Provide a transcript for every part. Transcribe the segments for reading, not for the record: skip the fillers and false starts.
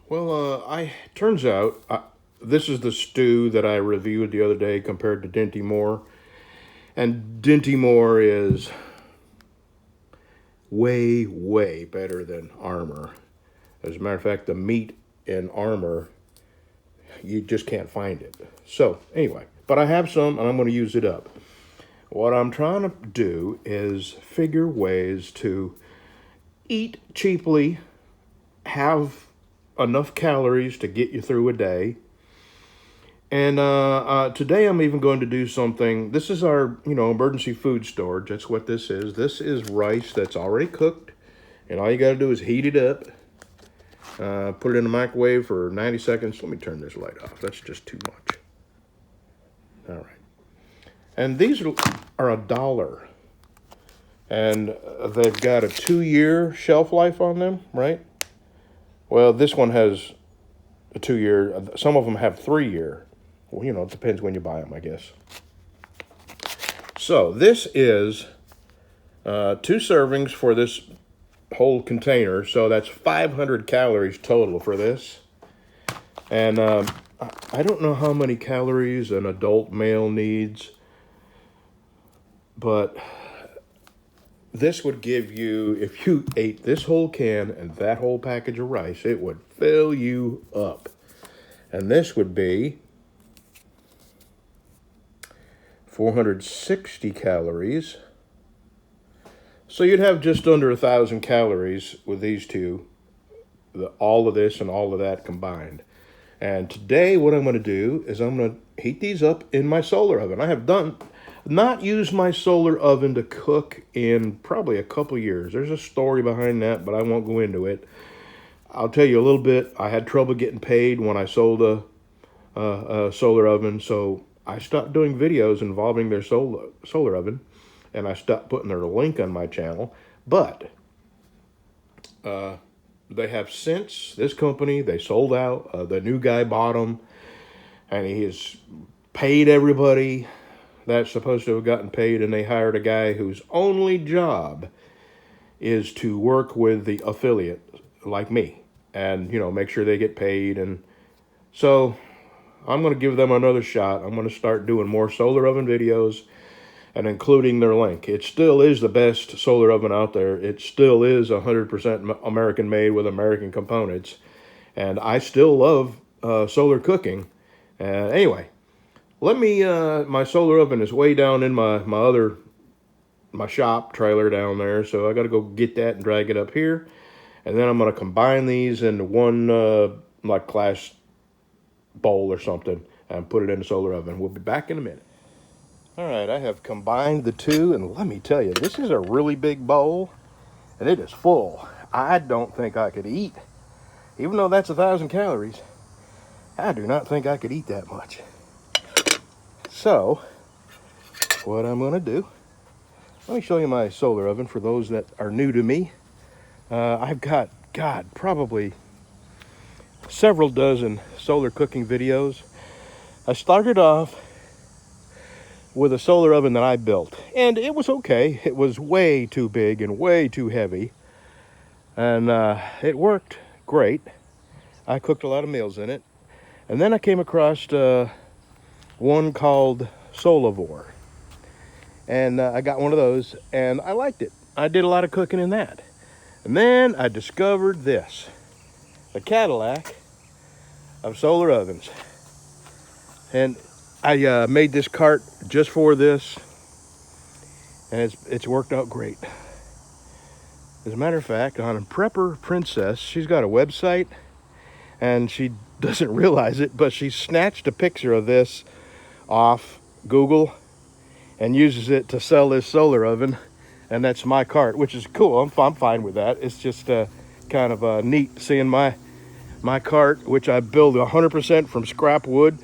Well, turns out this is the stew that I reviewed the other day compared to Dinty Moore, and Dinty Moore is way, way better than Armor. As a matter of fact, the meat in Armor, you just can't find it. So anyway, but I have some, and I'm going to use it up. What I'm trying to do is figure ways to eat cheaply, have enough calories to get you through a day. And today I'm even going to do something. This is our, emergency food storage. That's what this is. This is rice that's already cooked. And all you got to do is heat it up. Put it in the microwave for 90 seconds. Let me turn this light off. That's just too much. All right. And these are $1. And they've got a 2-year shelf life on them, right? Well, this one has a 2-year. Some of them have 3-year. Well, it depends when you buy them, I guess. So this is 2 servings for this whole container. So that's 500 calories total for this. And I don't know how many calories an adult male needs, but this would give you, if you ate this whole can and that whole package of rice, it would fill you up. And this would be 460 calories. So you'd have just under 1,000 calories with these two, all of this and all of that combined. And today what I'm going to do is I'm going to heat these up in my solar oven. I have not used my solar oven to cook in probably a couple years. There's a story behind that, but I won't go into it. I'll tell you a little bit. I had trouble getting paid when I sold a solar oven, so I stopped doing videos involving their solar oven, and I stopped putting their link on my channel. But they have since, this company, they sold out. The new guy bought them, and he has paid everybody that's supposed to have gotten paid, and they hired a guy whose only job is to work with the affiliate like me and, make sure they get paid. And so I'm going to give them another shot. I'm going to start doing more solar oven videos and including their link. It still is the best solar oven out there. It still is 100% American made with American components. And I still love solar cooking. Anyway, let me, my solar oven is way down in my shop trailer down there. So I got to go get that and drag it up here. And then I'm going to combine these into one, like glass bowl or something and put it in the solar oven. We'll be back in a minute. All right, I have combined the two, and let me tell you, this is a really big bowl, and it is full. I don't think I could eat, even though that's 1,000 calories, I do not think I could eat that much. So, what I'm going to do, let me show you my solar oven for those that are new to me. I've got, probably several dozen solar cooking videos. I started off with a solar oven that I built, and it was okay. It was way too big and way too heavy, and it worked great. I cooked a lot of meals in it, and then I came across one called Solavore, and I got one of those, and I liked it. I did a lot of cooking in that, and then I discovered this, a Cadillac of solar ovens, and I made this cart just for this, and it's worked out great. As a matter of fact, on Prepper Princess, she's got a website, and she doesn't realize it, but she snatched a picture of this off Google and uses it to sell this solar oven, and that's my cart, which is cool. I'm fine with that. It's just kind of neat seeing my cart, which I build 100% from scrap wood.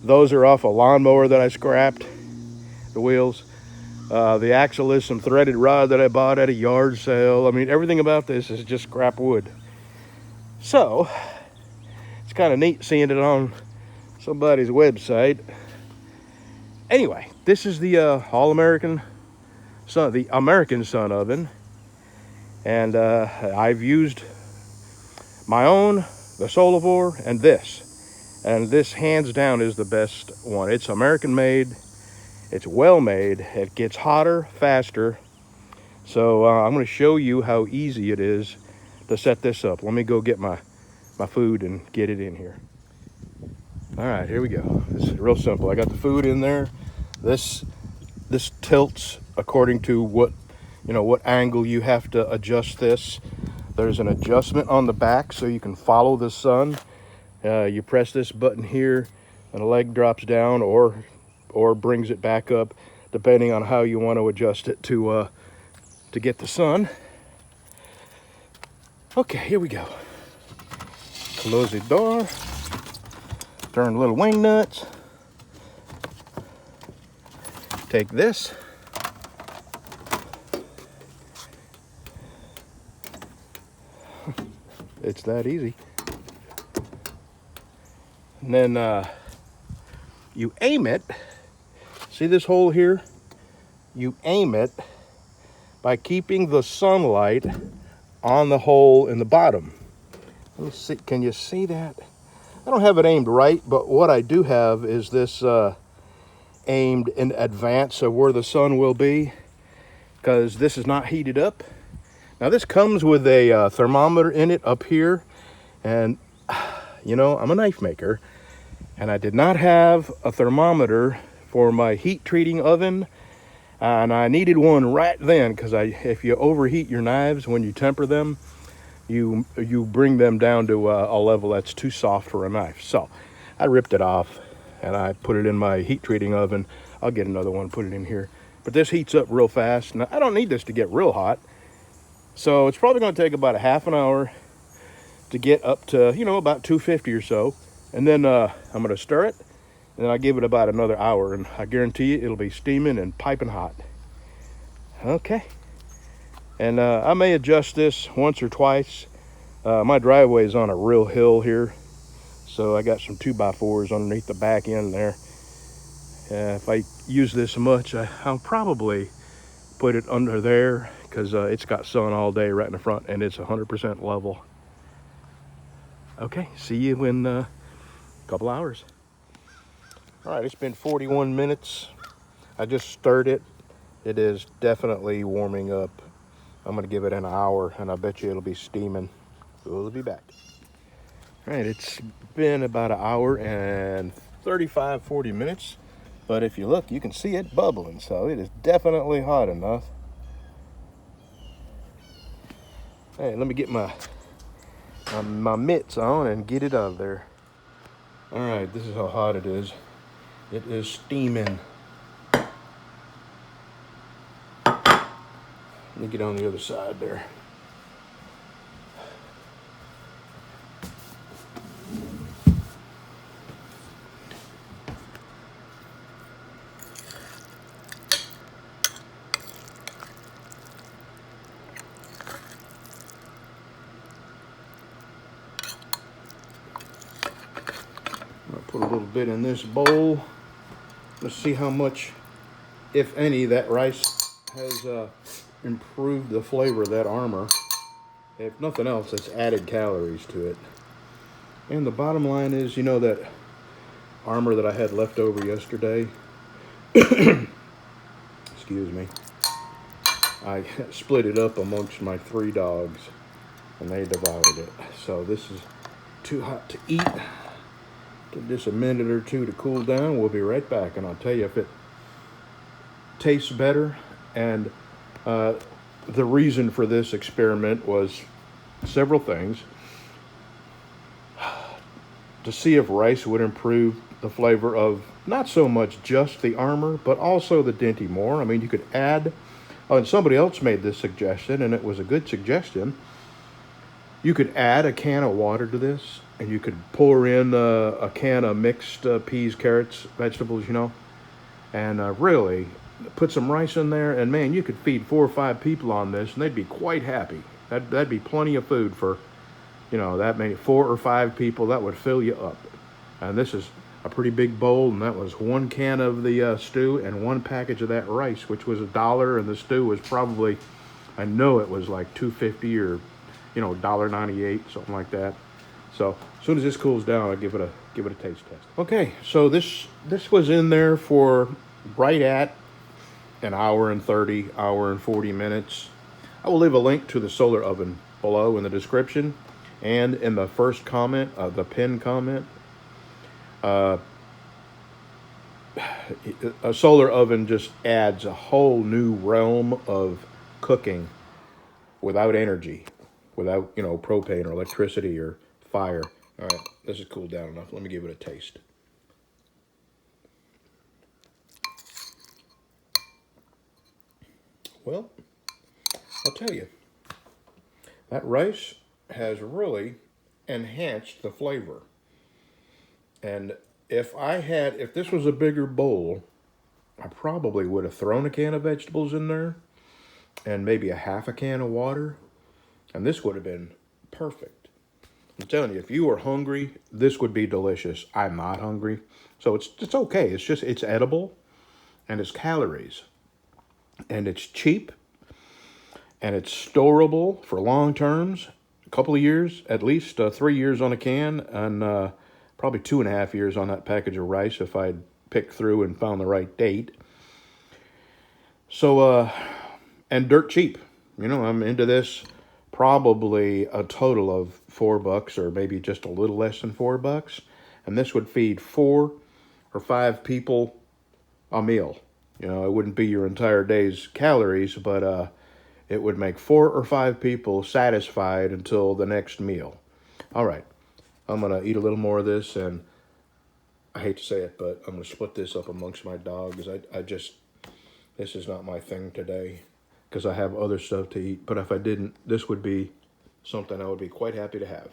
Those are off a lawnmower that I scrapped, the wheels. The axle is some threaded rod that I bought at a yard sale. I mean, everything about this is just scrap wood. So, it's kind of neat seeing it on somebody's website. Anyway, this is the All-American Sun, the American Sun oven. And I've used my own, the Solivor, and this. And this, hands down, is the best one. It's American made. It's well made. It gets hotter faster. So I'm going to show you how easy it is to set this up. Let me go get my food and get it in here. All right, here we go. This is real simple. I got the food in there. This tilts according to what angle you have to adjust this. There's an adjustment on the back so you can follow the sun. You press this button here and the leg drops down or brings it back up, depending on how you want to adjust it to get the sun. Okay, here we go. Close the door. Turn little wing nuts. Take this. It's that easy. And then you aim it. See this hole here? You aim it by keeping the sunlight on the hole in the bottom. Let me see, can you see that? I don't have it aimed right, but what I do have is this aimed in advance of where the sun will be, because this is not heated up. Now this comes with a thermometer in it up here, and I'm a knife maker, and I did not have a thermometer for my heat treating oven, and I needed one right then, because if you overheat your knives when you temper them, you bring them down to a level that's too soft for a knife. So I ripped it off and I put it in my heat treating oven. I'll get another one, put it in here. But this heats up real fast. Now I don't need this to get real hot, so it's probably going to take about a half an hour to get up to about 250 or so. And then I'm going to stir it, and then I give it about another hour, and I guarantee you it'll be steaming and piping hot. Okay. And I may adjust this once or twice. My driveway is on a real hill here, so I got some 2x4s underneath the back end there. If I use this much, I'll probably put it under there, because it's got sun all day right in the front, and it's 100% level. Okay, see you in a couple hours. All right, it's been 41 minutes. I just stirred it. It is definitely warming up. I'm gonna give it an hour, and I bet you it'll be steaming. We'll be back. All right, it's been about an hour and 40 minutes. But if you look, you can see it bubbling, so it is definitely hot enough. Hey, let me get my mitts on and get it out of there. All right, this is how hot it is. It is steaming. Let me get on the other side there. I'll put a little bit in this bowl. Let's see how much, if any, that rice has improved the flavor of that armor. If nothing else, it's added calories to it. And the bottom line is, that armor that I had left over yesterday, excuse me, I split it up amongst my 3 dogs, and they devoured it. So this is too hot to eat. Give this a minute or two to cool down. We'll be right back, and I'll tell you if it tastes better. And the reason for this experiment was several things. To see if rice would improve the flavor of not so much just the armor, but also the Dinty Moore. I mean, you could add, and somebody else made this suggestion, and it was a good suggestion. You could add a can of water to this, and you could pour in a can of mixed peas, carrots, vegetables, and really put some rice in there, and man, you could feed 4 or 5 people on this, and they'd be quite happy. That'd be plenty of food for, that many, 4 or 5 people. That would fill you up. And this is a pretty big bowl, and that was 1 can of the stew and 1 package of that rice, which was $1, and the stew was probably, I know it was like $2.50 or $1.98, something like that. So as soon as this cools down, I'll give it a taste test. Okay, so this was in there for right at an hour and 30, hour and 40 minutes. I will leave a link to the solar oven below in the description and in the first comment, the pinned comment. A solar oven just adds a whole new realm of cooking without energy, without, propane or electricity or fire. All right, this is cooled down enough. Let me give it a taste. Well, I'll tell you, that rice has really enhanced the flavor. And if this was a bigger bowl, I probably would have thrown a can of vegetables in there and maybe a half a can of water, and this would have been perfect. I'm telling you, if you were hungry, this would be delicious. I'm not hungry, so it's okay. It's edible, and it's calories, and it's cheap, and it's storable for long terms, a couple of years, at least 3 years on a can, and probably 2.5 years on that package of rice if I'd picked through and found the right date. So, and dirt cheap. I'm into this probably a total of $4 or maybe just a little less than $4. And this would feed 4 or 5 people a meal. It wouldn't be your entire day's calories, but it would make 4 or 5 people satisfied until the next meal. All right, I'm going to eat a little more of this, and I hate to say it, but I'm going to split this up amongst my dogs. This is not my thing today because I have other stuff to eat. But if I didn't, this would be something I would be quite happy to have.